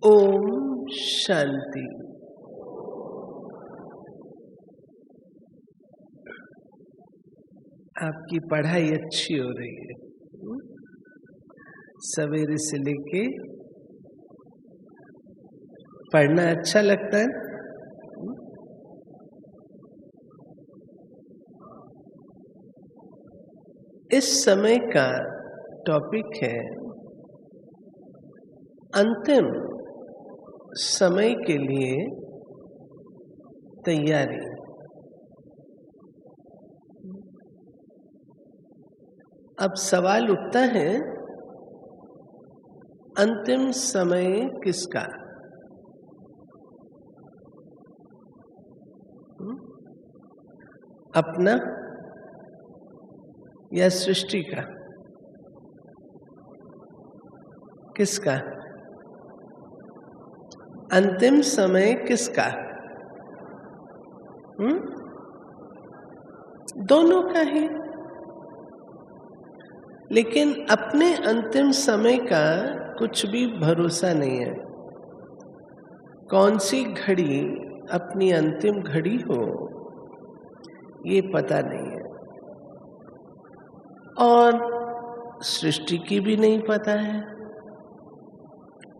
ओम शांति। आपकी पढ़ाई अच्छी हो रही है। सवेरे से लेके पढ़ना अच्छा लगता है। इस समय का टॉपिक है अंतिम समय के लिए तैयारी। अब सवाल उठता है, अंतिम समय किसका? अपना या सृष्टि का? किसका अंतिम समय किसका? दोनों का ही। लेकिन अपने अंतिम समय का कुछ भी भरोसा नहीं है। कौन सी घड़ी अपनी अंतिम घड़ी हो, ये पता नहीं है। और सृष्टि की भी नहीं पता है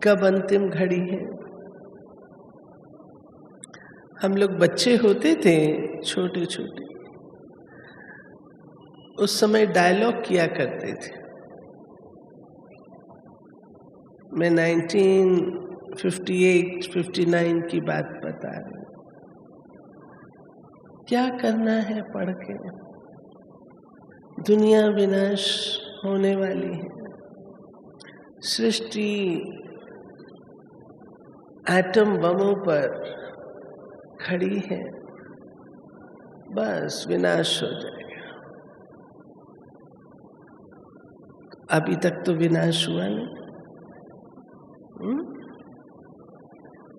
कब अंतिम घड़ी है। हम लोग बच्चे होते थे, छोटे छोटे, उस समय डायलॉग किया करते थे। मैं 1958-59 की बात बता रही हूँ। क्या करना है पढ़ के? दुनिया विनाश होने वाली है। सृष्टि एटम बमों पर खड़ी है, बस विनाश हो जाएगा। अभी तक तो विनाश हुआ नहीं।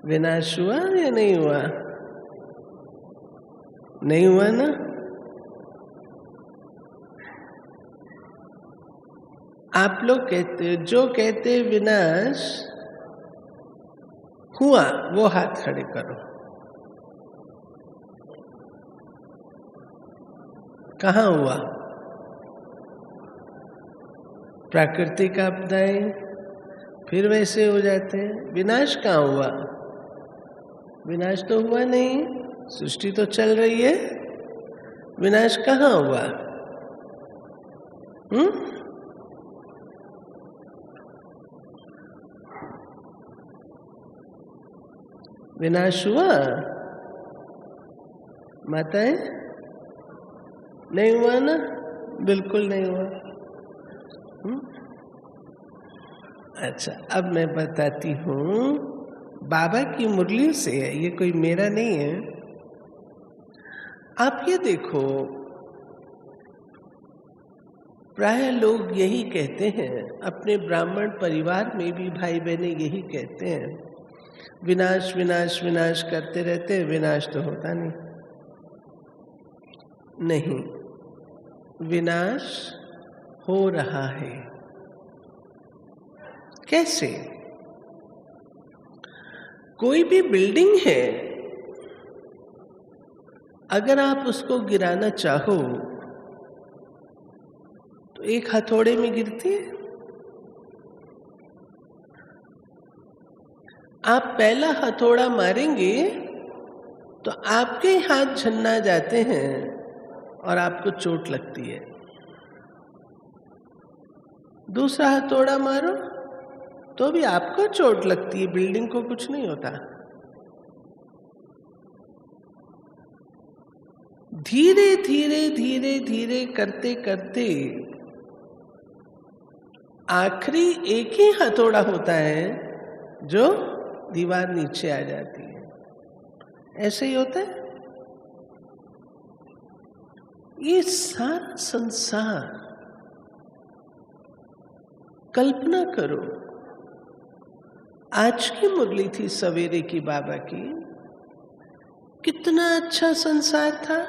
विनाश हुआ या नहीं हुआ? नहीं हुआ ना? आप लोग कहते, जो कहते विनाश हुआ वो हाथ खड़े करो। कहाँ हुआ? प्राकृतिक आपदाएं फिर वैसे हो जाते हैं। विनाश कहाँ हुआ? विनाश तो हुआ नहीं, सृष्टि तो चल रही है। विनाश कहाँ हुआ? विनाश हुआ? माताएं, नहीं हुआ ना? बिल्कुल नहीं हुआ। अच्छा, अब मैं बताती हूँ। बाबा की मुरली से है, ये कोई मेरा नहीं है। आप ये देखो, प्राय लोग यही कहते हैं, अपने ब्राह्मण परिवार में भी भाई बहने यही कहते हैं, विनाश विनाश विनाश करते रहते हैं, विनाश तो होता नहीं। विनाश हो रहा है। कैसे? कोई भी बिल्डिंग है, अगर आप उसको गिराना चाहो तो एक हथौड़े में गिरती है। आप पहला हथौड़ा मारेंगे तो आपके हाथ झन्ना जाते हैं और आपको चोट लगती है। दूसरा हथौड़ा मारो तो भी आपको चोट लगती है, बिल्डिंग को कुछ नहीं होता। धीरे धीरे धीरे धीरे करते करते आखिरी एक ही हथौड़ा होता है जो दीवार नीचे आ जाती है। ऐसे ही होता है। ये सारा संसार, कल्पना करो, आज की मुरली थी सवेरे की बाबा की, कितना अच्छा संसार था।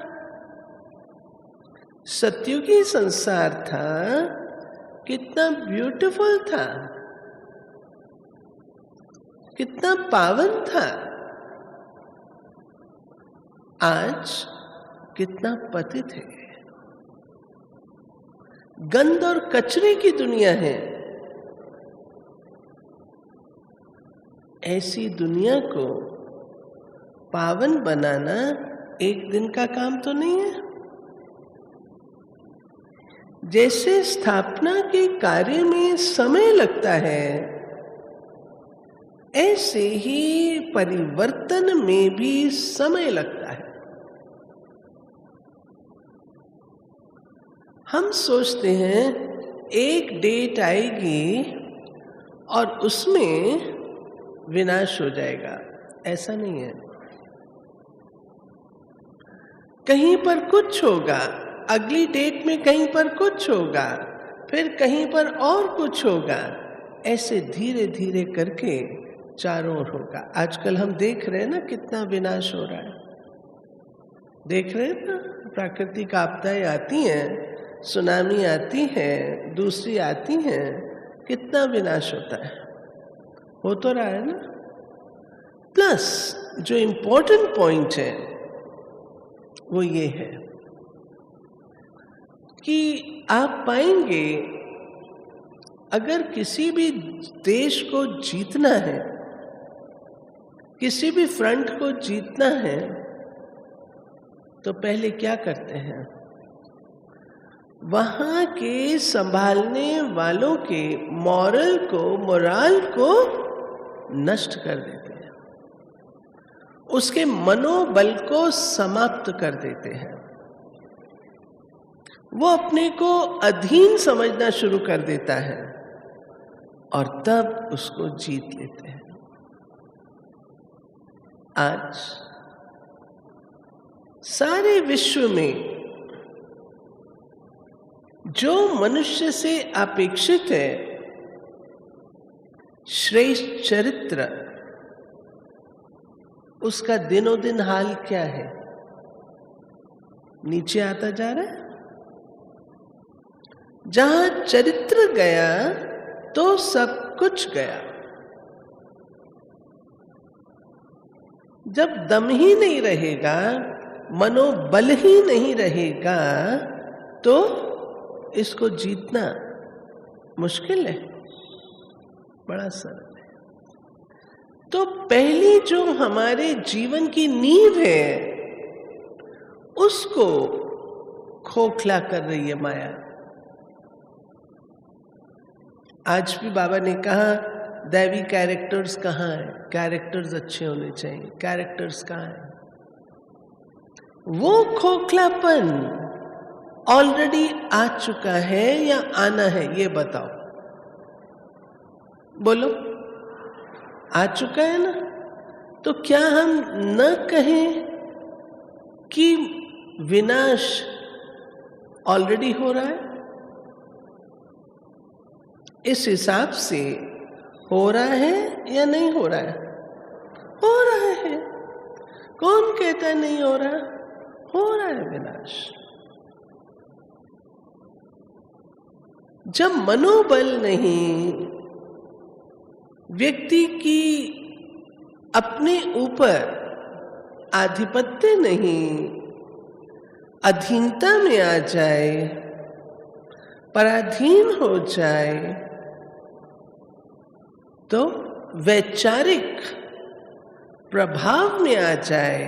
सत्युगी संसार था, कितना ब्यूटीफुल था। कितना पावन था, आज कितना पतित है। गंद और कचरे की दुनिया है। ऐसी दुनिया को पावन बनाना एक दिन का काम तो नहीं है। जैसे स्थापना के कार्य में समय लगता है, ऐसे ही परिवर्तन में भी समय लगता है। हम सोचते हैं एक डेट आएगी और उसमें विनाश हो जाएगा। ऐसा नहीं है। कहीं पर कुछ होगा, अगली डेट में कहीं पर कुछ होगा, फिर कहीं पर और कुछ होगा। ऐसे धीरे धीरे करके चारों ओर होगा। आजकल हम देख रहे हैं ना कितना विनाश हो रहा है। देख रहे हैं ना, प्राकृतिक आपदाएं आती हैं, सुनामी आती है, दूसरी आती है, कितना विनाश होता है। हो तो रहा है ना। प्लस जो इम्पोर्टेंट पॉइंट है वो ये है कि आप पाएंगे अगर किसी भी देश को जीतना है, किसी भी फ्रंट को जीतना है, तो पहले क्या करते हैं? वहां के संभालने वालों के मोराल को नष्ट कर देते हैं, उसके मनोबल को समाप्त कर देते हैं। वो अपने को अधीन समझना शुरू कर देता है और तब उसको जीत लेते हैं। आज सारे विश्व में जो मनुष्य से अपेक्षित है, श्रेष्ठ चरित्र, उसका दिनों दिन हाल क्या है? नीचे आता जा रहा है। जहां चरित्र गया तो सब कुछ गया। जब दम ही नहीं रहेगा, मनोबल ही नहीं रहेगा, तो इसको जीतना मुश्किल है। बड़ा सरल है। तो पहली जो हमारे जीवन की नींव है, उसको खोखला कर रही है माया। आज भी बाबा ने कहा दैवी कैरेक्टर्स कहाँ है? कैरेक्टर्स अच्छे होने चाहिए। कैरेक्टर्स कहाँ है? वो खोखलापन ऑलरेडी आ चुका है या आना है? ये बताओ, बोलो। आ चुका है ना? तो क्या हम न कहें कि विनाश ऑलरेडी हो रहा है? इस हिसाब से हो रहा है या नहीं हो रहा है? हो रहा है। कौन कहता है नहीं हो रहा? हो रहा है विनाश। जब मनोबल नहीं, व्यक्ति की अपने ऊपर आधिपत्य नहीं, अधीनता में आ जाए, पराधीन हो जाए, तो वैचारिक प्रभाव में आ जाए।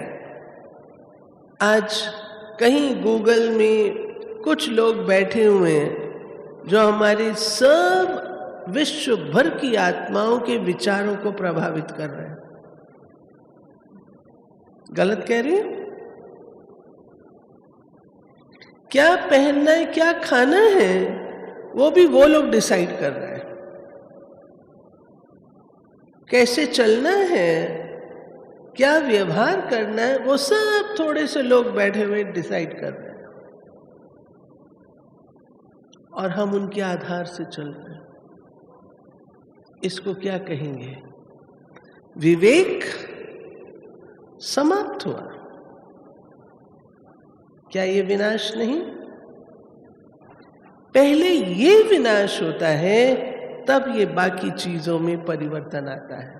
आज कहीं गूगल में कुछ लोग बैठे हुए हैं जो हमारे सब विश्व भर की आत्माओं के विचारों को प्रभावित कर रहे हैं। गलत कह रही है? क्या पहनना है, क्या खाना है, वो भी वो लोग डिसाइड कर रहे हैं। कैसे चलना है, क्या व्यवहार करना है, वो सब थोड़े से लोग बैठे हुए डिसाइड कर रहे हैं और हम उनके आधार से चल रहे हैं। इसको क्या कहेंगे? विवेक समाप्त हुआ। क्या ये विनाश नहीं? पहले ये विनाश होता है, तब ये बाकी चीजों में परिवर्तन आता है।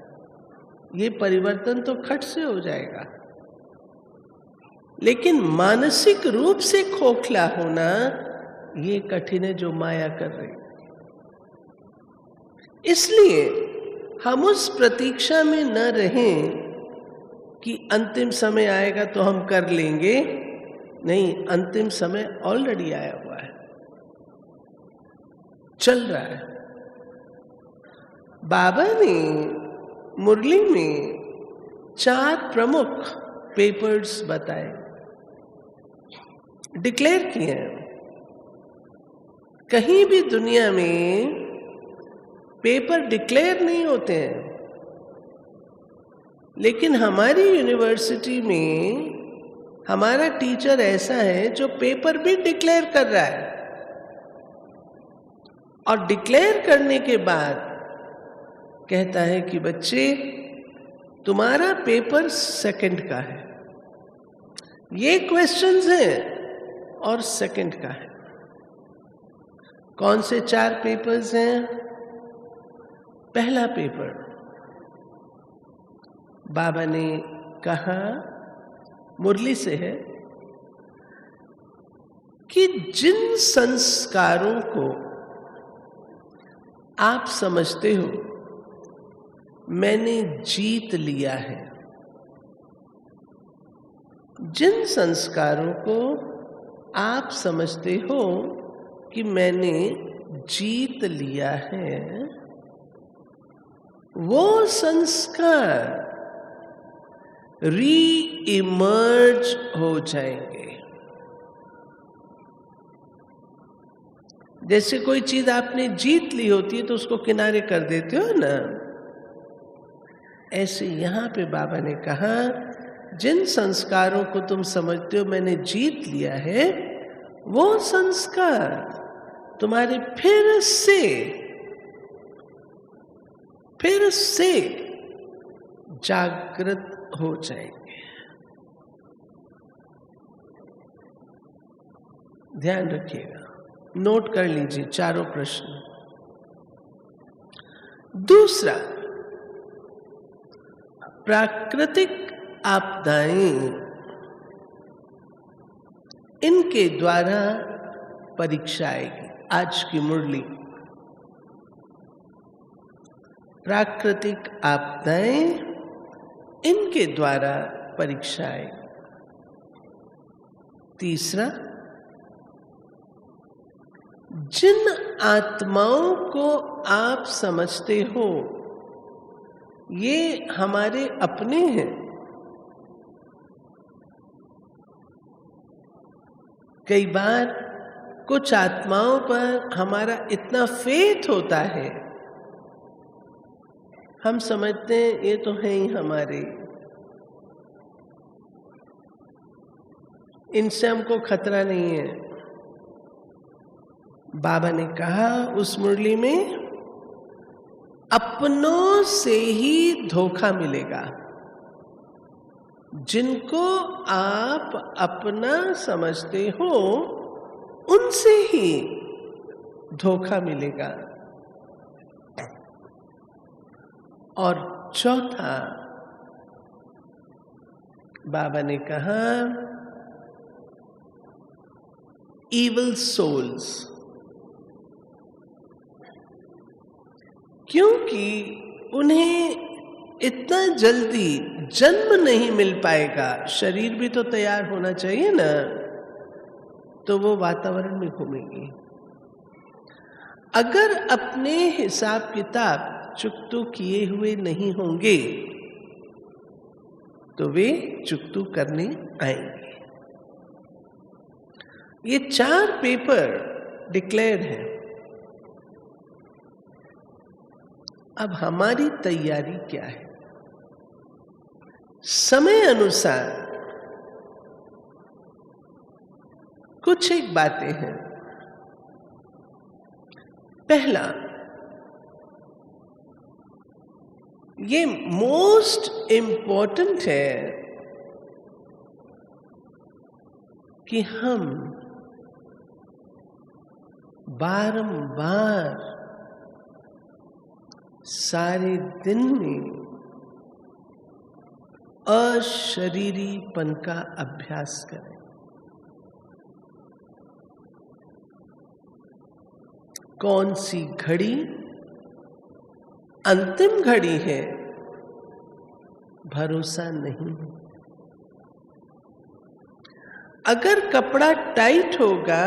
ये परिवर्तन तो खट से हो जाएगा, लेकिन मानसिक रूप से खोखला होना ये कठिन है जो माया कर रही। इसलिए हम उस प्रतीक्षा में न रहें कि अंतिम समय आएगा तो हम कर लेंगे। नहीं, अंतिम समय ऑलरेडी आया हुआ है, चल रहा है। बाबा ने मुरली में 4 प्रमुख पेपर्स बताए, डिक्लेयर किए हैं। कहीं भी दुनिया में पेपर डिक्लेयर नहीं होते हैं, लेकिन हमारी यूनिवर्सिटी में हमारा टीचर ऐसा है जो पेपर भी डिक्लेयर कर रहा है, और डिक्लेयर करने के बाद कहता है कि बच्चे तुम्हारा पेपर सेकंड का है, ये क्वेश्चंस हैं और सेकंड का है। कौन से 4 पेपर्स हैं? पहला पेपर बाबा ने कहा, मुरली से है, कि जिन संस्कारों को आप समझते हो मैंने जीत लिया है, जिन संस्कारों को आप समझते हो कि मैंने जीत लिया है, वो संस्कार री इमर्ज हो जाएंगे। जैसे कोई चीज आपने जीत ली होती है तो उसको किनारे कर देते हो ना, ऐसे यहां पे बाबा ने कहा जिन संस्कारों को तुम समझते हो मैंने जीत लिया है, वो संस्कार तुम्हारे फिर से जागृत हो जाएंगे। ध्यान रखिएगा, नोट कर लीजिए 4 प्रश्न। दूसरा, प्राकृतिक आपदाएं, इनके द्वारा परीक्षा आएगी। आज की मुरली, प्राकृतिक आपदाएं, इनके द्वारा परीक्षा आएगी। तीसरा, जिन आत्माओं को आप समझते हो ये हमारे अपने हैं, कई बार कुछ आत्माओं पर हमारा इतना फेथ होता है, हम समझते हैं ये तो है ही हमारे, इनसे हमको खतरा नहीं है। बाबा ने कहा उस मुरली में, अपनों से ही धोखा मिलेगा। जिनको आप अपना समझते हो उनसे ही धोखा मिलेगा। और चौथा, बाबा ने कहा इविल सोल्स, क्योंकि उन्हें इतना जल्दी जन्म नहीं मिल पाएगा, शरीर भी तो तैयार होना चाहिए ना, तो वो वातावरण में घूमेंगी। अगर अपने हिसाब किताब चुकतू किए हुए नहीं होंगे तो वे चुकतू करने आएंगे। ये 4 पेपर डिक्लेयर हैं। अब हमारी तैयारी क्या है? समय अनुसार कुछ एक बातें हैं। पहला, ये मोस्ट इंपॉर्टेंट है कि हम बारंबार सारे दिन में अशरीरीपन का अभ्यास करें। कौन सी घड़ी अंतिम घड़ी है, भरोसा नहीं है। अगर कपड़ा टाइट होगा,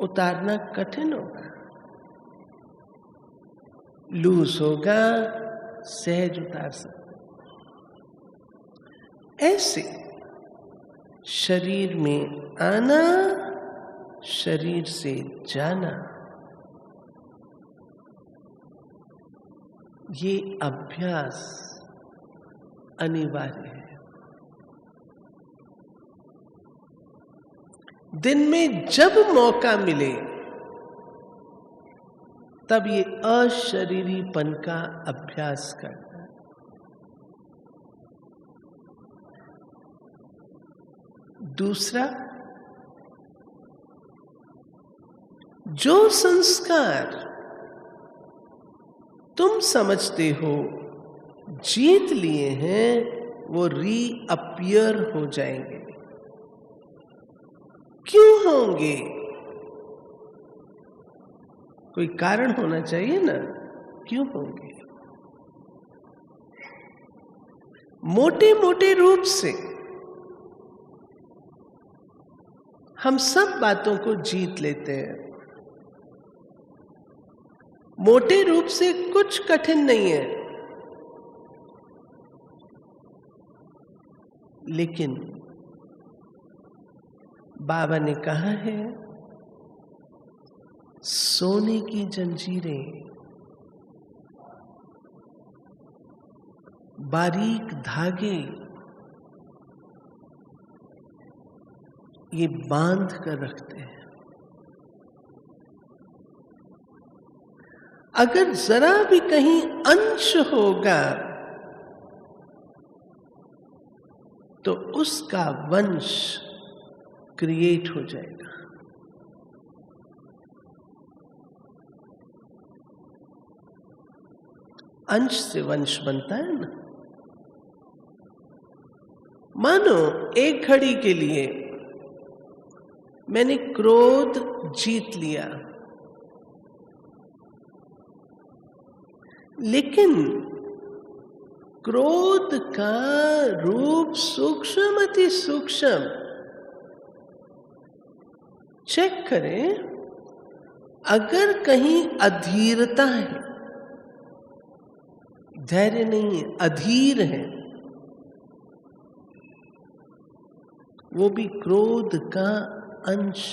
उतारना कठिन होगा। लूज होगा, सहज उतार सकते। ऐसे शरीर में आना, शरीर से जाना, ये अभ्यास अनिवार्य है। दिन में जब मौका मिले तब ये अशरीरीपन का अभ्यास करना। दूसरा, जो संस्कार तुम समझते हो जीत लिए हैं, वो रीअपियर हो जाएंगे। क्यों होंगे? कोई कारण होना चाहिए ना, क्यों होंगे? मोटे मोटे रूप से हम सब बातों को जीत लेते हैं। मोटे रूप से कुछ कठिन नहीं है, लेकिन बाबा ने कहा है, सोने की जंजीरें, बारीक धागे, ये बांध कर रखते हैं। अगर जरा भी कहीं अंश होगा तो उसका वंश क्रिएट हो जाएगा। अंश से वंश बनता है ना। मानो एक घड़ी के लिए मैंने क्रोध जीत लिया, लेकिन क्रोध का रूप सूक्ष्म अति सूक्ष्म। चेक करें, अगर कहीं अधीरता है, धैर्य नहीं है, अधीर है, वो भी क्रोध का अंश।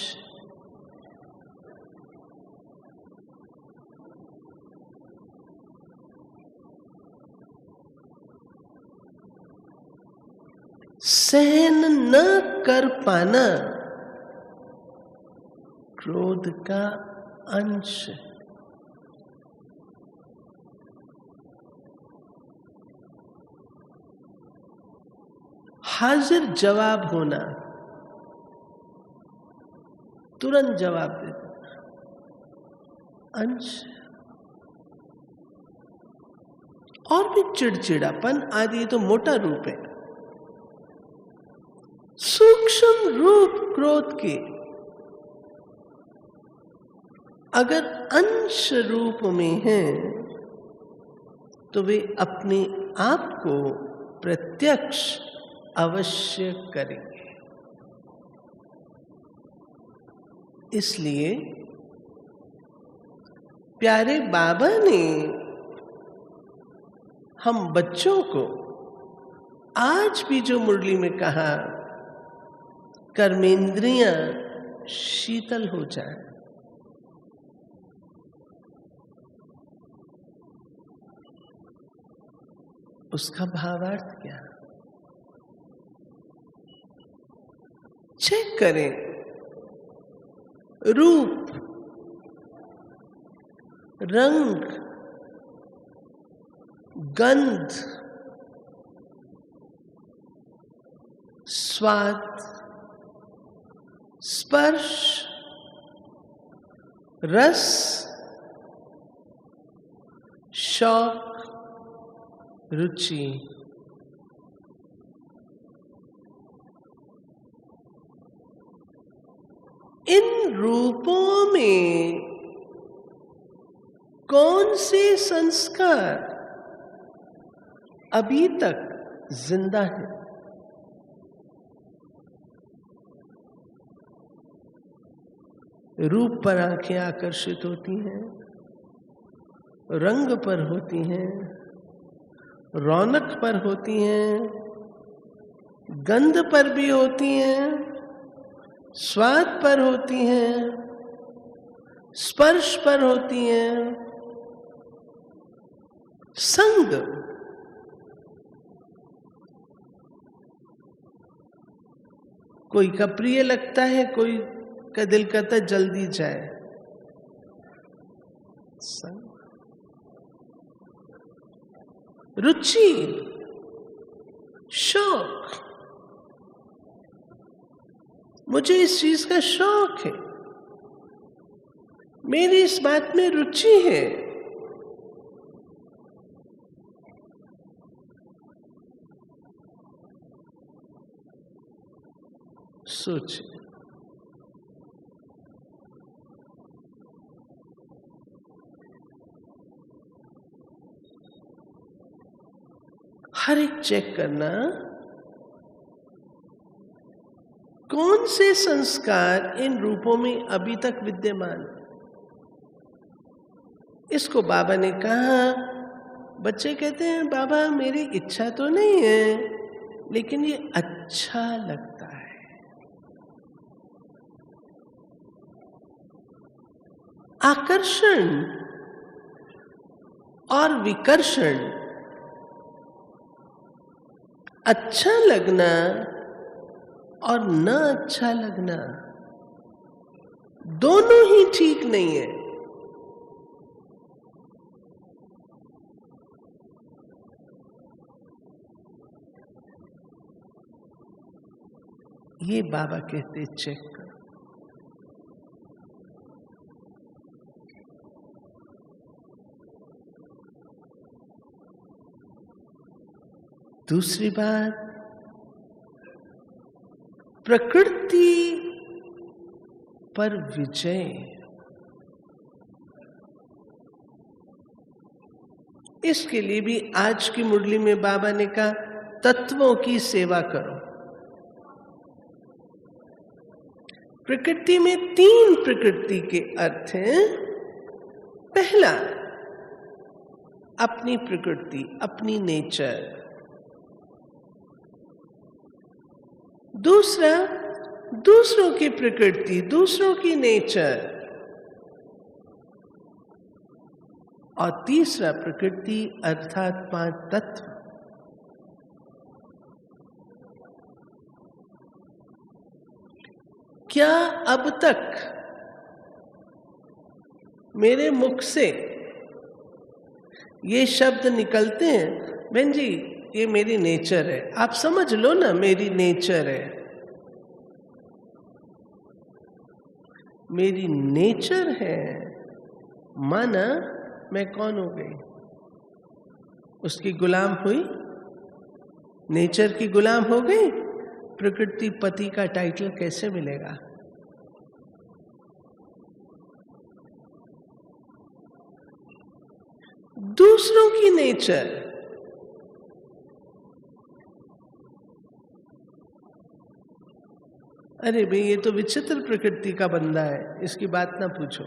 सहन न कर पाना क्रोध का अंश। हाजिर जवाब होना, तुरंत जवाब देना, अंश। और भी चिड़चिड़ापन आदि तो मोटा रूप है। सूक्ष्म रूप क्रोध के अगर अंश रूप में हैं, तो वे अपने आप को प्रत्यक्ष अवश्य करेंगे। इसलिए प्यारे बाबा ने हम बच्चों को आज भी जो मुरली में कहा, कर्मेंद्रियां शीतल हो जाए, उसका भावार्थ क्या? चेक करें, रूप, रंग, गंध, स्वाद, स्पर्श, रस, शौक, रुचि, इन रूपों में कौन से संस्कार अभी तक जिंदा है? रूप पर आंखें आकर्षित होती हैं, रंग पर होती हैं, रौनक पर होती हैं, गंध पर भी होती हैं, स्वाद पर होती हैं, स्पर्श पर होती हैं, संग कोई का प्रिय लगता है, कोई का दिल करता जल्दी जाए। संग, रुचि, शौक, मुझे इस चीज का शौक है, मेरी इस बात में रुचि है। सोच, हर एक चेक करना कौन से संस्कार इन रूपों में अभी तक विद्यमान है। इसको बाबा ने कहा, बच्चे कहते हैं बाबा मेरी इच्छा तो नहीं है, लेकिन ये अच्छा लगता है। आकर्षण और विकर्षण, अच्छा लगना और न अच्छा लगना दोनों ही ठीक नहीं है। ये बाबा कहते चेक कर। दूसरी बात, प्रकृति पर विजय। इसके लिए भी आज की मुरली में बाबा ने कहा तत्वों की सेवा करो। प्रकृति में 3 प्रकृति के अर्थ हैं। पहला, अपनी प्रकृति, अपनी नेचर। दूसरा, दूसरों की प्रकृति, दूसरों की नेचर। और तीसरा, प्रकृति अर्थात 5 तत्व। क्या अब तक मेरे मुख से ये शब्द निकलते हैं, बहन जी ये मेरी नेचर है, आप समझ लो ना मेरी नेचर है। मेरी नेचर है माना मैं कौन हो गई? उसकी गुलाम हुई, नेचर की गुलाम हो गई। प्रकृति पति का टाइटल कैसे मिलेगा? दूसरों की नेचर, अरे भाई ये तो विचित्र प्रकृति का बंदा है, इसकी बात ना पूछो।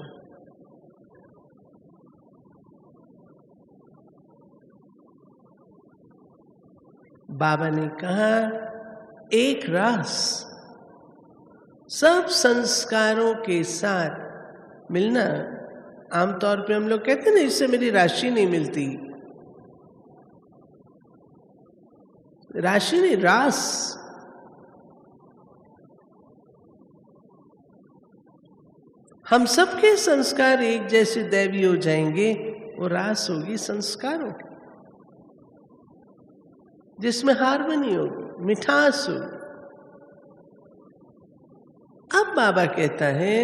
बाबा ने कहा एक रास सब संस्कारों के साथ मिलना। आमतौर पे हम लोग कहते हैं ना इससे मेरी राशि नहीं मिलती। राशि नहीं, रास। हम सबके संस्कार एक जैसे दैवी हो जाएंगे, वो रास होगी संस्कारों की, जिसमें हार्मनी होगी, मिठास होगी। अब बाबा कहता है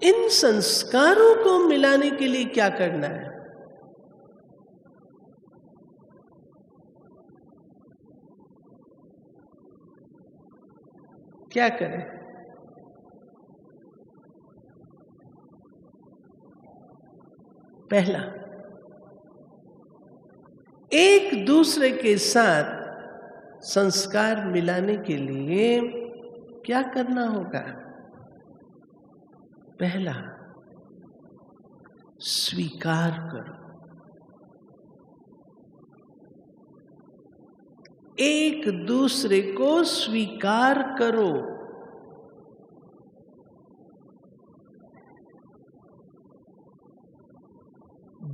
इन संस्कारों को मिलाने के लिए क्या करना है? क्या करें? पहला, एक दूसरे के साथ संस्कार मिलाने के लिए क्या करना होगा? पहला, स्वीकार करो। एक दूसरे को स्वीकार करो।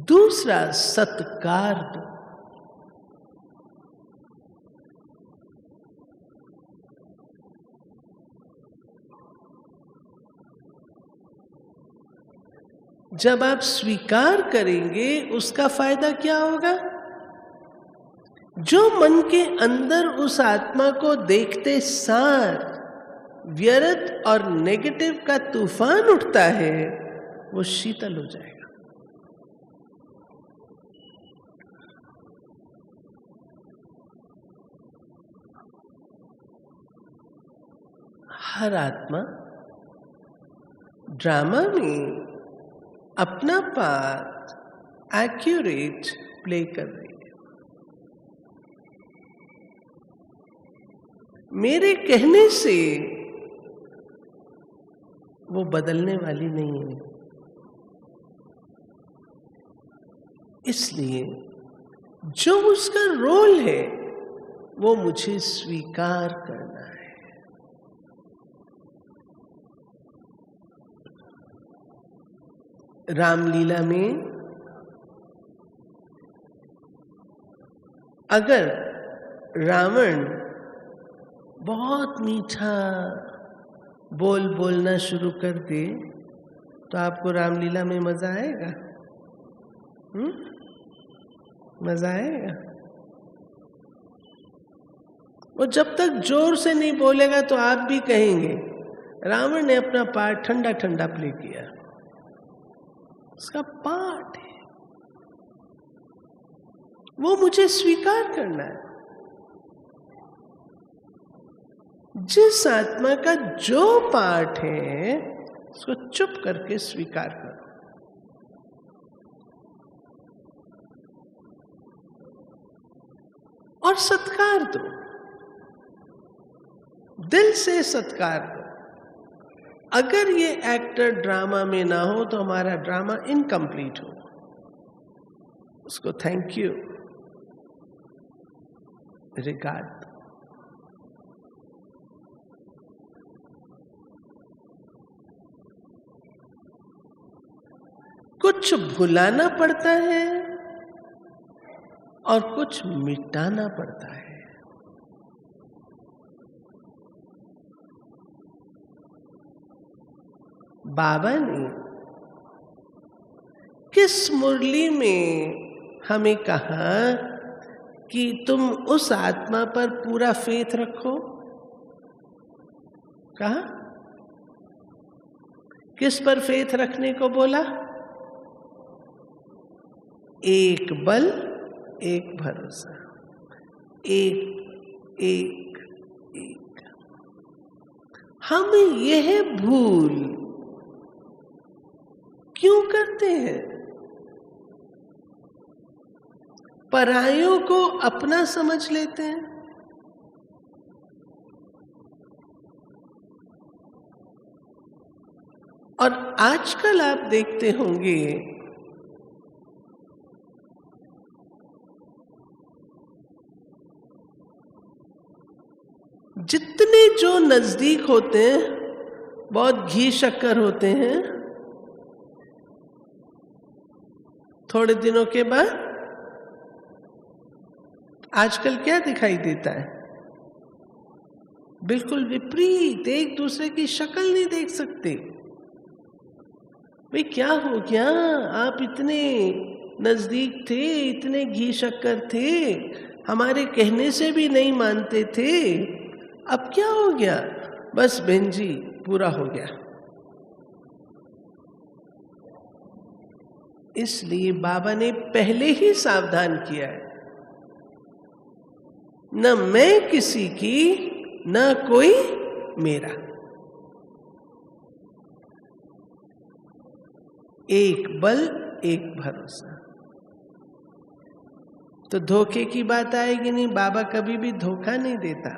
दूसरा, सत्कार दो। जब आप स्वीकार करेंगे उसका फायदा क्या होगा? जो मन के अंदर उस आत्मा को देखते सार व्यर्थ और नेगेटिव का तूफान उठता है, वो शीतल हो जाएगा। हर आत्मा ड्रामा में अपना पार्ट एक्यूरेट प्ले कर रही है। मेरे कहने से वो बदलने वाली नहीं है, इसलिए जो उसका रोल है वो मुझे स्वीकार करना है। रामलीला में अगर रावण बहुत मीठा बोलना शुरू कर दे तो आपको रामलीला में मजा आएगा? मजा आएगा? वो जब तक जोर से नहीं बोलेगा तो आप भी कहेंगे रावण ने अपना पार्ट ठंडा ठंडा प्ले किया। उसका पार्ट है, वो मुझे स्वीकार करना है। जिस आत्मा का जो पार्ट है उसको चुप करके स्वीकार करो। और सत्कार दो, दिल से सत्कार दो। अगर ये एक्टर ड्रामा में ना हो तो हमारा ड्रामा इनकम्प्लीट हो। उसको थैंक यू, रिगार्ड। कुछ भुलाना पड़ता है और कुछ मिटाना पड़ता है। बाबा ने किस मुरली में हमें कहा कि तुम उस आत्मा पर पूरा फेथ रखो? कहा किस पर फेथ रखने को बोला? एक बल एक भरोसा, एक एक एक। हम यह भूल क्यों करते हैं? परायों को अपना समझ लेते हैं। और आजकल आप देखते होंगे जितने जो नजदीक होते हैं बहुत घी शक्कर होते हैं, थोड़े दिनों के बाद आजकल क्या दिखाई देता है? बिल्कुल विपरीत, एक दूसरे की शक्ल नहीं देख सकते। भाई क्या हो गया? आप इतने नजदीक थे, इतने घी शक्कर थे, हमारे कहने से भी नहीं मानते थे, अब क्या हो गया? बस बहन जी पूरा हो गया। इसलिए बाबा ने पहले ही सावधान किया है, न मैं किसी की न कोई मेरा। एक बल एक भरोसा। तो धोखे की बात आएगी नहीं, बाबा कभी भी धोखा नहीं देता।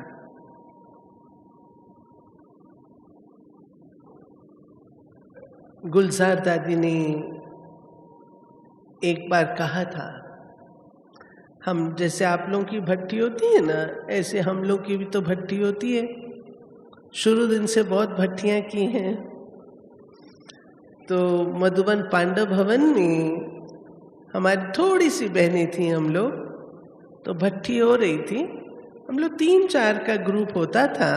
गुलजार दादी ने एक बार कहा था, हम जैसे आप लोगों की भट्टी होती है ना, ऐसे हम लोग की भी तो भट्टी होती है। शुरू दिन से बहुत भट्टियां की हैं। तो मधुबन पांडव भवन में हमारी थोड़ी सी बहनें थी, हम लोग तो भट्टी हो रही थी। हम लोग 3-4 का ग्रुप होता था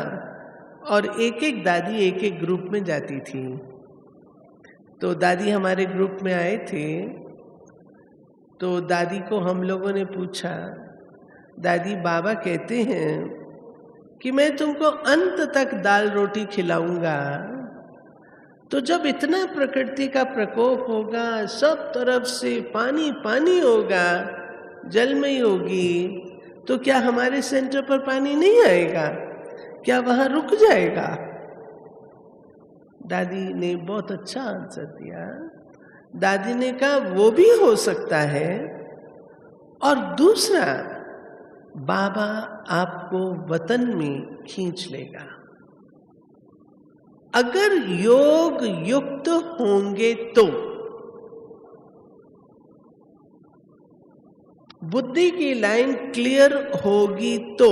और एक एक दादी एक एक ग्रुप में जाती थी। तो दादी हमारे ग्रुप में आए थे, तो दादी को हम लोगों ने पूछा, दादी बाबा कहते हैं कि मैं तुमको अंत तक दाल रोटी खिलाऊंगा। तो जब इतना प्रकृति का प्रकोप होगा, सब तरफ से पानी पानी होगा, जलमयी होगी, तो क्या हमारे सेंटर पर पानी नहीं आएगा? क्या वहां रुक जाएगा? दादी ने बहुत अच्छा आंसर दिया। दादी ने कहा वो भी हो सकता है, और दूसरा, बाबा आपको वतन में खींच लेगा। अगर योग युक्त होंगे तो, बुद्धि की लाइन क्लियर होगी तो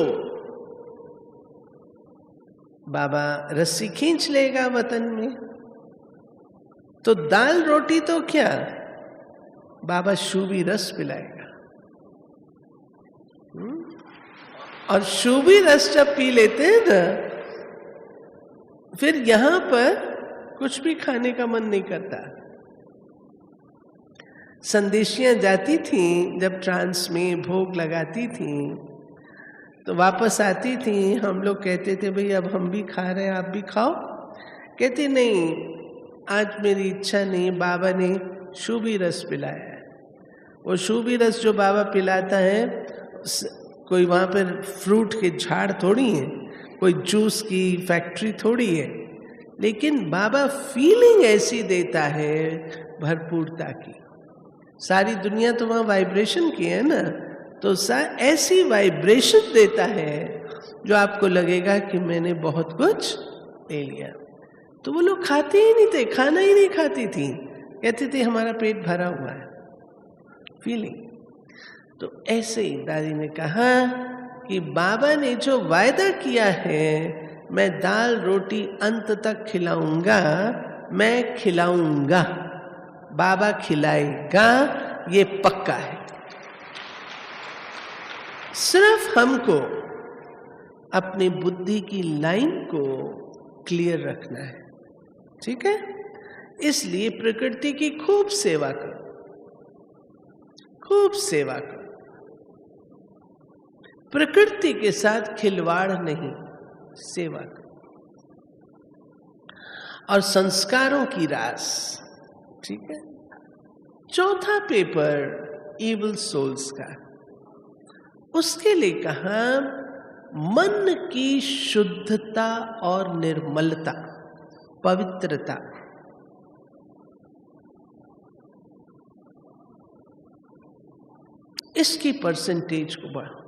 बाबा रस्सी खींच लेगा वतन में। तो दाल रोटी तो क्या, बाबा शूबी रस पिलाएगा। और शूबी रस जब पी लेते हैं ना, फिर यहां पर कुछ भी खाने का मन नहीं करता। संदेशियां जाती थी जब ट्रांस में भोग लगाती थी, तो वापस आती थी, हम लोग कहते थे भाई अब हम भी खा रहे हैं, आप भी खाओ। कहती नहीं, आज मेरी इच्छा नहीं, बाबा ने शूबी रस पिलाया है। वो शूबी रस जो बाबा पिलाता है, कोई वहां पर फ्रूट के झाड़ थोड़ी है, कोई जूस की फैक्ट्री थोड़ी है, लेकिन बाबा फीलिंग ऐसी देता है भरपूरता की। सारी दुनिया तो वहां वाइब्रेशन की है ना, तो ऐसी वाइब्रेशन देता है जो आपको लगेगा कि मैंने बहुत कुछ ले लिया। तो वो लोग खाते ही नहीं थे, खाना ही नहीं खाती थी, कहते थे हमारा पेट भरा हुआ है, फीलिंग। तो ऐसे ही दादी ने कहा कि बाबा ने जो वायदा किया है, मैं दाल रोटी अंत तक खिलाऊंगा, मैं खिलाऊंगा, बाबा खिलाएगा, ये पक्का है। सिर्फ हमको अपनी बुद्धि की लाइन को क्लियर रखना है, ठीक है? इसलिए प्रकृति की खूब सेवा करो, खूब सेवा करो। प्रकृति के साथ खिलवाड़ नहीं, सेवा करो। और संस्कारों की रास, ठीक है? चौथा पेपर इविल सोल्स का, उसके लिए कहा मन की शुद्धता और निर्मलता, पवित्रता। इसकी परसेंटेज को बढ़ाओ।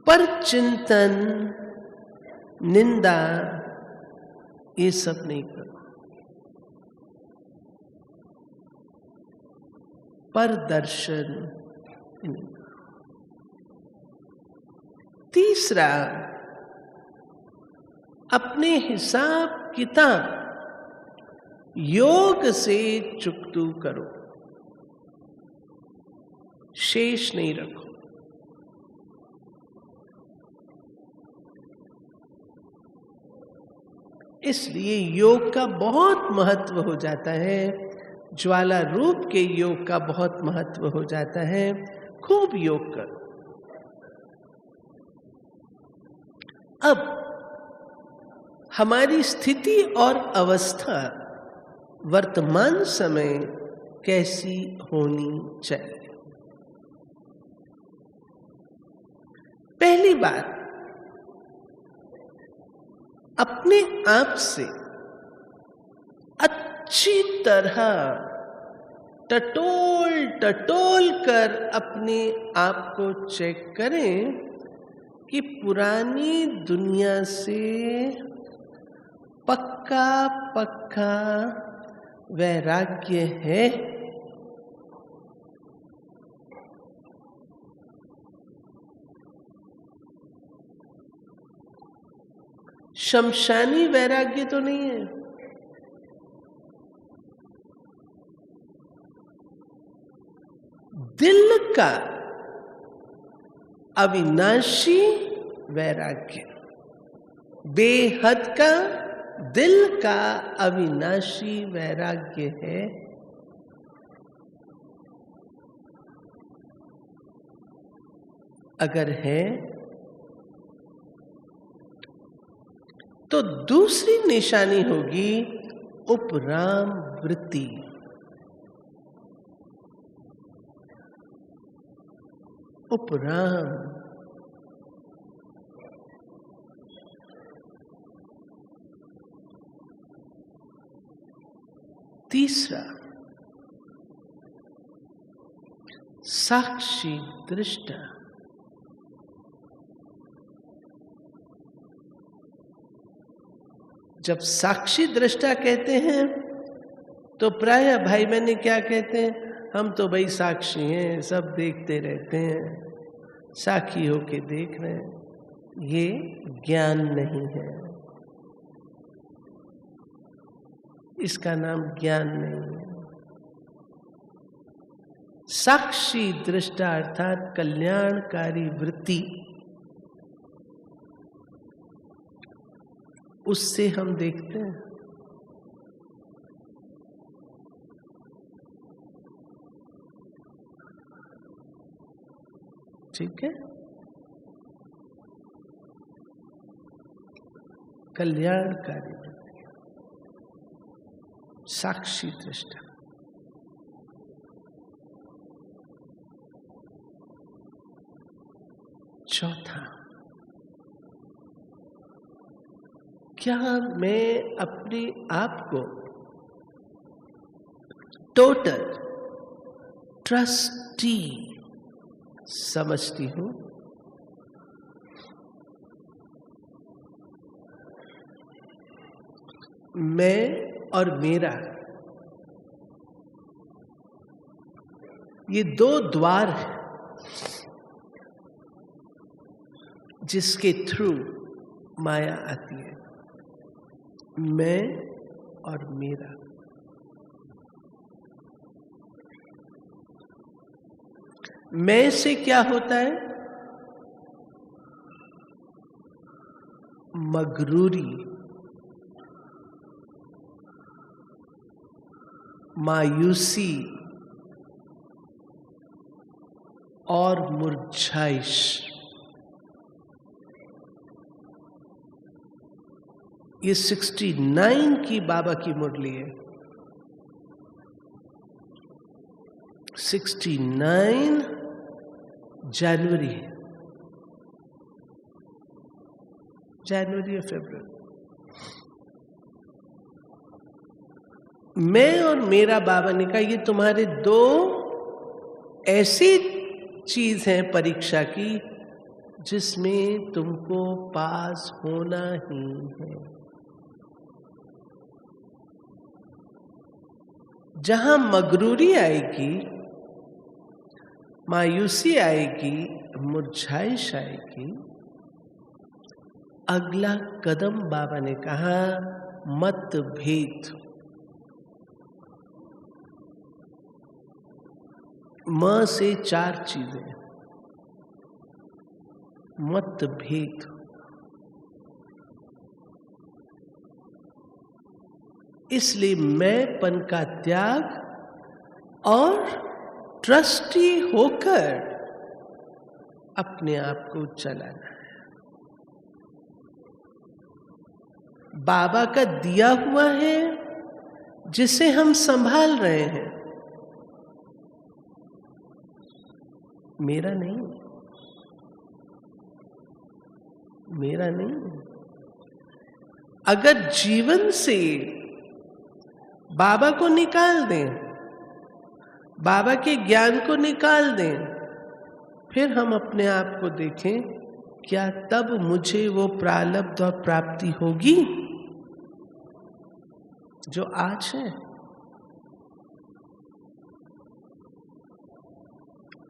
पर चिंतन, निंदा, ये सब नहीं करो। पर दर्शन नहीं करो। तीसरा, अपने हिसाब किताब योग से चुकतू करो, शेष नहीं रखो। इसलिए योग का बहुत महत्व हो जाता है, ज्वाला रूप के योग का बहुत महत्व हो जाता है। खूब योग करो। अब हमारी स्थिति और अवस्था वर्तमान समय कैसी होनी चाहिए? पहली बात, अपने आप से अच्छी तरह टटोल कर अपने आप को चेक करें कि पुरानी दुनिया से पक्का वैराग्य है। शमशानी वैराग्य तो नहीं है। दिल का अविनाशी वैराग्य, बेहद का दिल का अविनाशी वैराग्य है। अगर है तो दूसरी निशानी होगी उपराम वृत्ति। उपराम तीसरा साक्षी दृष्टा। जब साक्षी दृष्टा कहते हैं तो प्रायः भाई बहन क्या कहते हैं, हम तो भाई साक्षी हैं, सब देखते रहते हैं, साक्षी होके देख रहे हैं। ये ज्ञान नहीं है, इसका नाम ज्ञान नहीं है। साक्षी दृष्टा अर्थात कल्याणकारी वृत्ति, उससे हम देखते हैं। ठीक है, कल्याणकारी वृत्ति, साक्षी दृष्टा। चौथा, क्या मैं अपने आप को टोटल ट्रस्टी समझती हूं? मैं और मेरा, ये दो द्वार हैं जिसके थ्रू माया आती है। मैं और मेरा। मैं से क्या होता है? मगरूरी, मायूसी और मुरझाइश। ये 69 की बाबा की मुरली है। 69 जनवरी और फरवरी। मैं और मेरा बाबा ने कहा, ये तुम्हारे दो ऐसी चीज है परीक्षा की जिसमें तुमको पास होना ही है। जहां मगरूरी आएगी, मायूसी आएगी, मुरझाइश आएगी, अगला कदम बाबा ने कहा मतभेद। म से 4 चीजें। मतभेद, इसलिए मैंपन का त्याग और ट्रस्टी होकर अपने आप को चलाना है। बाबा का दिया हुआ है जिसे हम संभाल रहे हैं, मेरा नहीं, मेरा नहीं। अगर जीवन से बाबा को निकाल दें, बाबा के ज्ञान को निकाल दें, फिर हम अपने आप को देखें, क्या तब मुझे वो प्रारब्ध और प्राप्ति होगी जो आज है?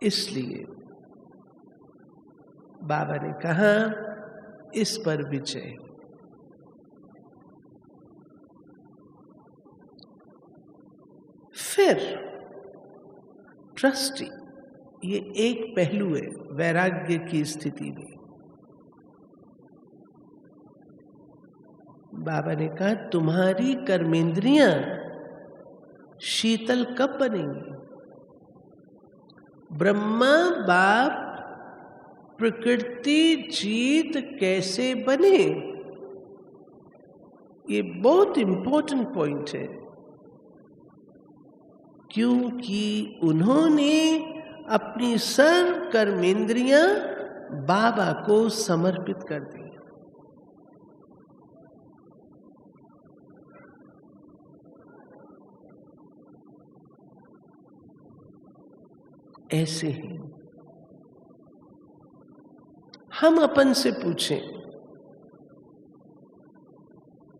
इसलिए बाबा ने कहा इस पर विजय। फिर ट्रस्टी, ये एक पहलू है वैराग्य की स्थिति में। बाबा ने कहा तुम्हारी कर्मेंद्रियां शीतल कब बनेंगी? ब्रह्मा बाप प्रकृति जीत कैसे बने? ये बहुत इंपॉर्टेंट पॉइंट है, क्योंकि उन्होंने अपनी सर्व कर्मेंद्रियां बाबा को समर्पित कर दी। ऐसे ही हम अपन से पूछें,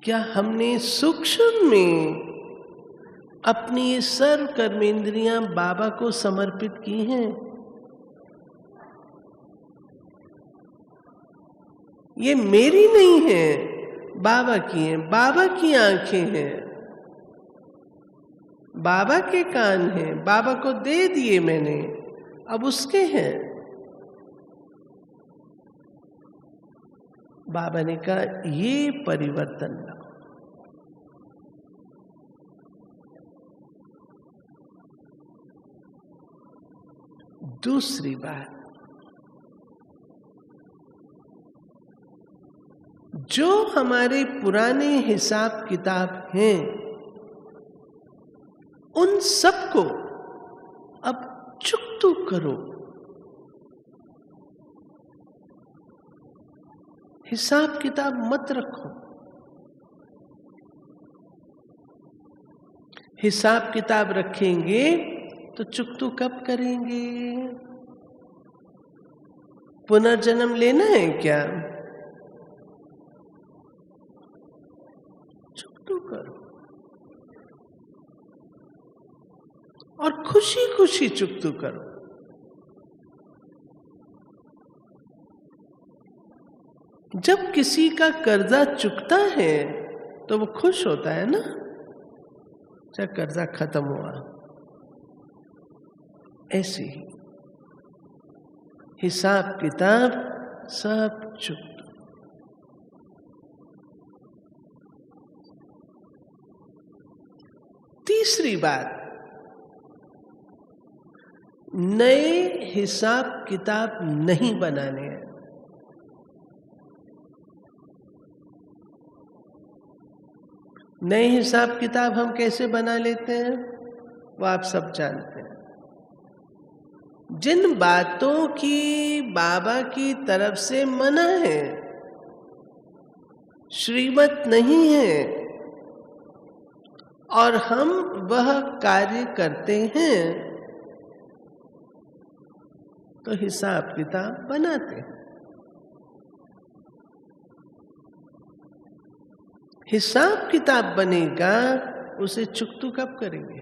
क्या हमने सूक्ष्म में अपनी ये सर्व कर्मेंद्रियां बाबा को समर्पित की हैं? ये मेरी नहीं है, बाबा की है। बाबा की आंखें हैं, बाबा के कान हैं, बाबा को दे दिए मैंने, अब उसके हैं। बाबा ने कहा ये परिवर्तन लाओ। दूसरी बात, जो हमारे पुराने हिसाब किताब हैं उन सबको अब चुकतू करो। हिसाब किताब मत रखो। हिसाब किताब रखेंगे तो चुकतू कब करेंगे? पुनर्जन्म लेना है क्या? चुकतू करो और खुशी खुशी चुकतू करो। जब किसी का कर्जा चुकता है तो वो खुश होता है ना, जब कर्जा खत्म हुआ। ऐसे ही हिसाब किताब सब चुकता। तीसरी बात, नए हिसाब किताब नहीं बनाने हैं। नए हिसाब किताब हम कैसे बना लेते हैं वो आप सब जानते हैं। जिन बातों की बाबा की तरफ से मना है, श्रीमत नहीं है, और हम वह कार्य करते हैं तो हिसाब किताब बनाते हैं। हिसाब किताब बनेगा, उसे चुकतू कब करेंगे?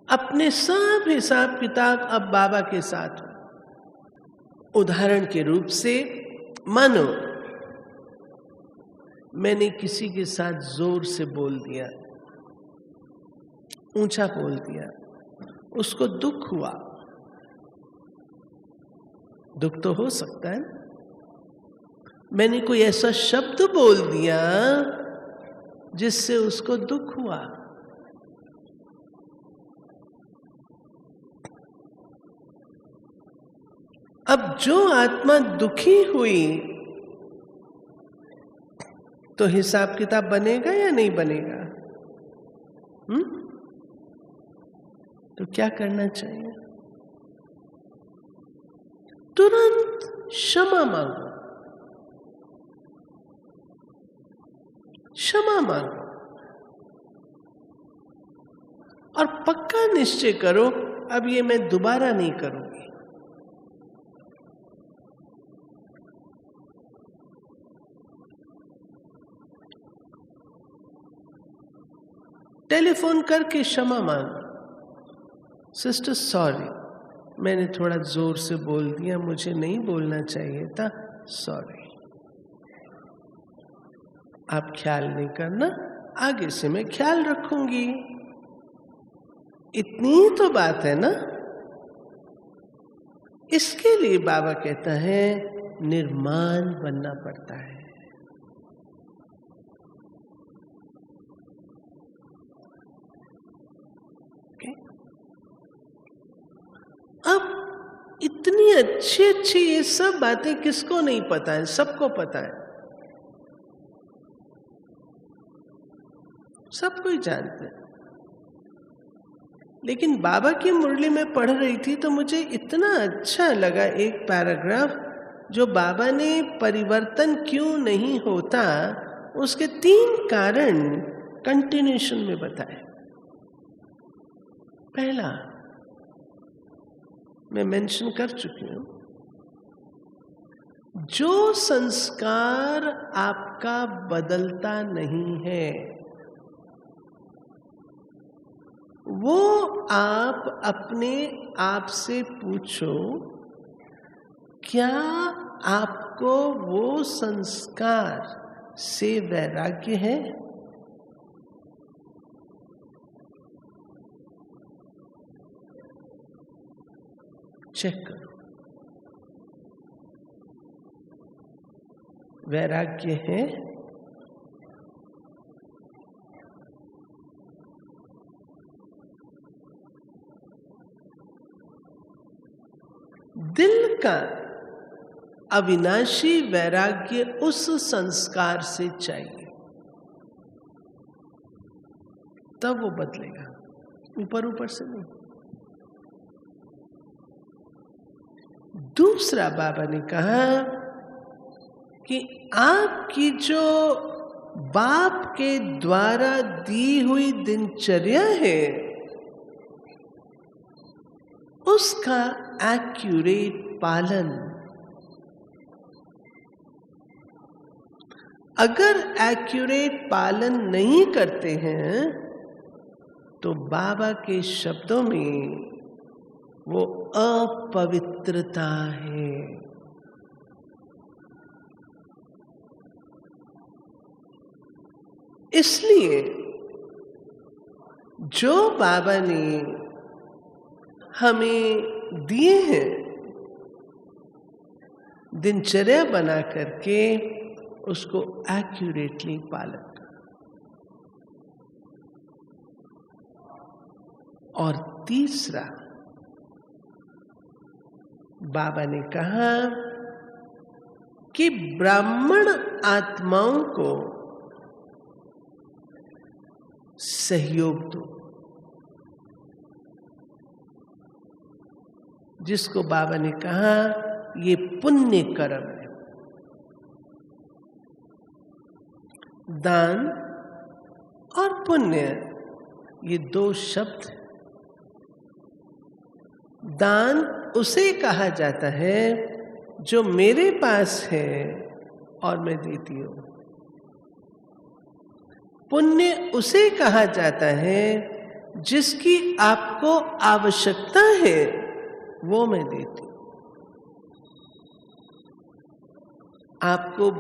अपने सब हिसाब किताब अब बाबा के साथ हो। उदाहरण के रूप से मानो मैंने किसी के साथ जोर से बोल दिया, ऊंचा बोल दिया, उसको दुख हुआ। दुख तो हो सकता है। मैंने कोई ऐसा शब्द बोल दिया जिससे उसको दुख हुआ। अब जो आत्मा दुखी हुई तो हिसाब किताब बनेगा या नहीं बनेगा? तो क्या करना चाहिए? तुरंत क्षमा मांगो। क्षमा मांगो और पक्का निश्चय करो अब ये मैं दोबारा नहीं करूंगी। टेलीफोन करके क्षमा मांगो, सिस्टर सॉरी, मैंने थोड़ा जोर से बोल दिया, मुझे नहीं बोलना चाहिए था, सॉरी। आप ख्याल नहीं करना, आगे से मैं ख्याल रखूंगी। इतनी ही तो बात है ना। इसके लिए बाबा कहता है निर्माण बनना पड़ता है। अब इतनी अच्छी अच्छी ये सब बातें किसको नहीं पता है? सबको पता है, सब कोई जानते हैं। लेकिन बाबा की मुरली में पढ़ रही थी तो मुझे इतना अच्छा लगा एक पैराग्राफ, जो बाबा ने परिवर्तन क्यों नहीं होता उसके 3 कारण कंटिन्यूएशन में बताए। पहला मैं मेंशन कर चुकी हूं, जो संस्कार आपका बदलता नहीं है वो आप अपने आप से पूछो, क्या आपको वो संस्कार से वैराग्य है? चेक करो, वैराग्य है? दिल का अविनाशी वैराग्य उस संस्कार से चाहिए, तब वो बदलेगा, ऊपर ऊपर से नहीं। दूसरा बाबा ने कहा कि आपकी जो बाप के द्वारा दी हुई दिनचर्या है उसका एक्यूरेट पालन, अगर एक्यूरेट पालन नहीं करते हैं तो बाबा के शब्दों में वो अपवित्रता है। इसलिए जो बाबा ने हमें दिए हैं दिनचर्या बना करके उसको एक्यूरेटली पालन करो। और तीसरा बाबा ने कहा कि ब्राह्मण आत्माओं को सहयोग दो, जिसको बाबा ने कहा ये पुण्य कर्म है। दान और पुण्य ये 2 शब्द। दान उसे कहा जाता है जो मेरे पास है और मैं देती हूं। पुण्य उसे कहा जाता है जिसकी आपको आवश्यकता है वो मैं देती हूं। आपको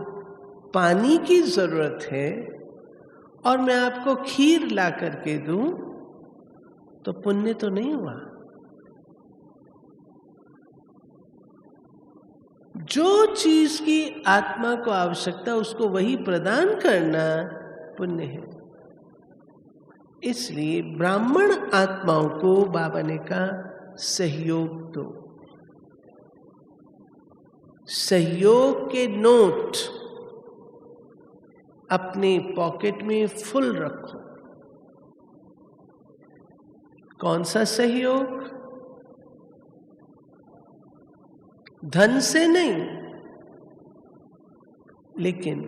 पानी की जरूरत है और मैं आपको खीर ला करके दूं तो पुण्य तो नहीं हुआ। जो चीज की आत्मा को आवश्यकता उसको वही प्रदान करना पुण्य है। इसलिए ब्राह्मण आत्माओं को बाबा ने कहा सहयोग दो। सहयोग के नोट अपने पॉकेट में फुल रखो। कौन सा सहयोग? धन से नहीं, लेकिन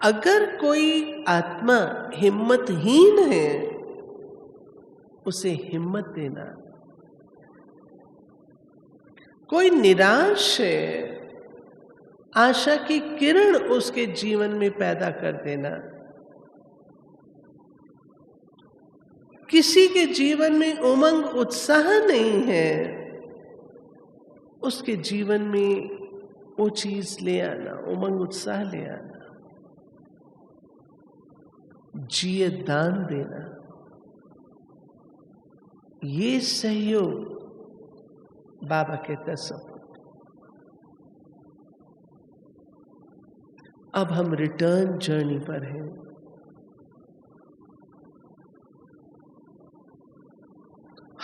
अगर कोई आत्मा हिम्मतहीन है, उसे हिम्मत देना। कोई निराश है, आशा की किरण उसके जीवन में पैदा कर देना। किसी के जीवन में उमंग उत्साह नहीं है, उसके जीवन में वो चीज ले आना, उमंग उत्साह ले आना। जिए दान देना, ये सहयोग बाबा कहता सब। अब हम रिटर्न जर्नी पर हैं।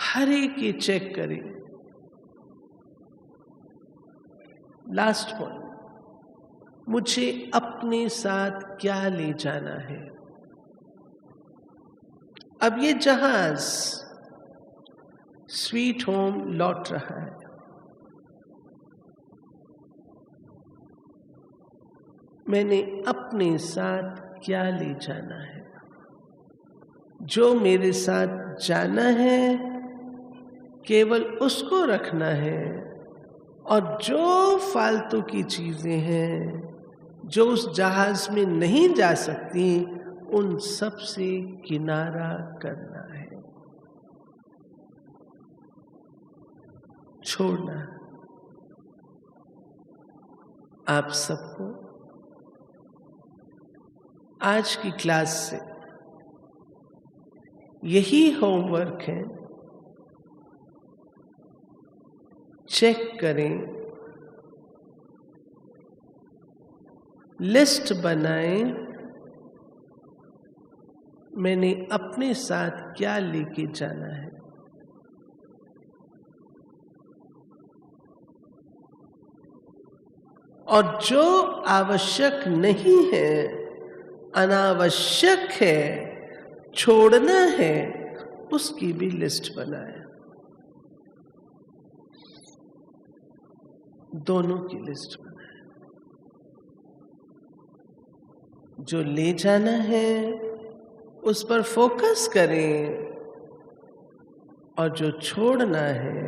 हर एक ये चेक करें। लास्ट पॉइंट, मुझे अपने साथ क्या ले जाना है। अब ये जहाज स्वीट होम लौट रहा है। मैंने अपने साथ क्या ले जाना है। जो मेरे साथ जाना है केवल उसको रखना है, और जो फालतू की चीजें हैं जो उस जहाज में नहीं जा सकती, उन सब से किनारा करना है, छोड़ना। आप सबको आज की क्लास से यही होमवर्क है। चेक करें, लिस्ट बनाएं, मैंने अपने साथ क्या लेके जाना है। और जो आवश्यक नहीं है, अनावश्यक है, छोड़ना है, उसकी भी लिस्ट बनाए। दोनों की लिस्ट बनाए। जो ले जाना है उस पर फोकस करें, और जो छोड़ना है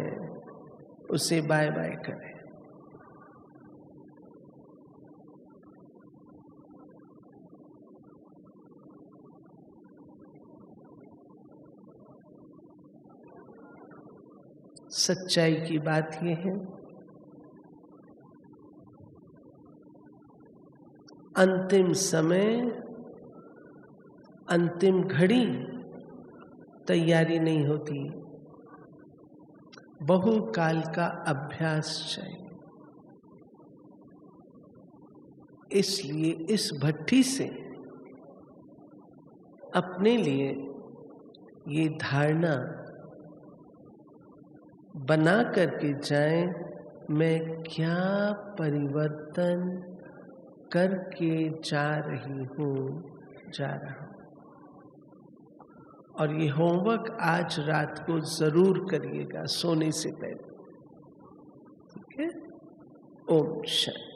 उसे बाय बाय करें। सच्चाई की बात यह है, अंतिम समय, अंतिम घड़ी तैयारी नहीं होती, बहुकाल का अभ्यास चाहिए। इसलिए इस भट्ठी से अपने लिए ये धारणा बना करके जाएं, मैं क्या परिवर्तन करके जा रही हूँ, जा रहा हूँ। और ये होमवर्क आज रात को जरूर करिएगा सोने से पहले। ठीक है? ओम शांति।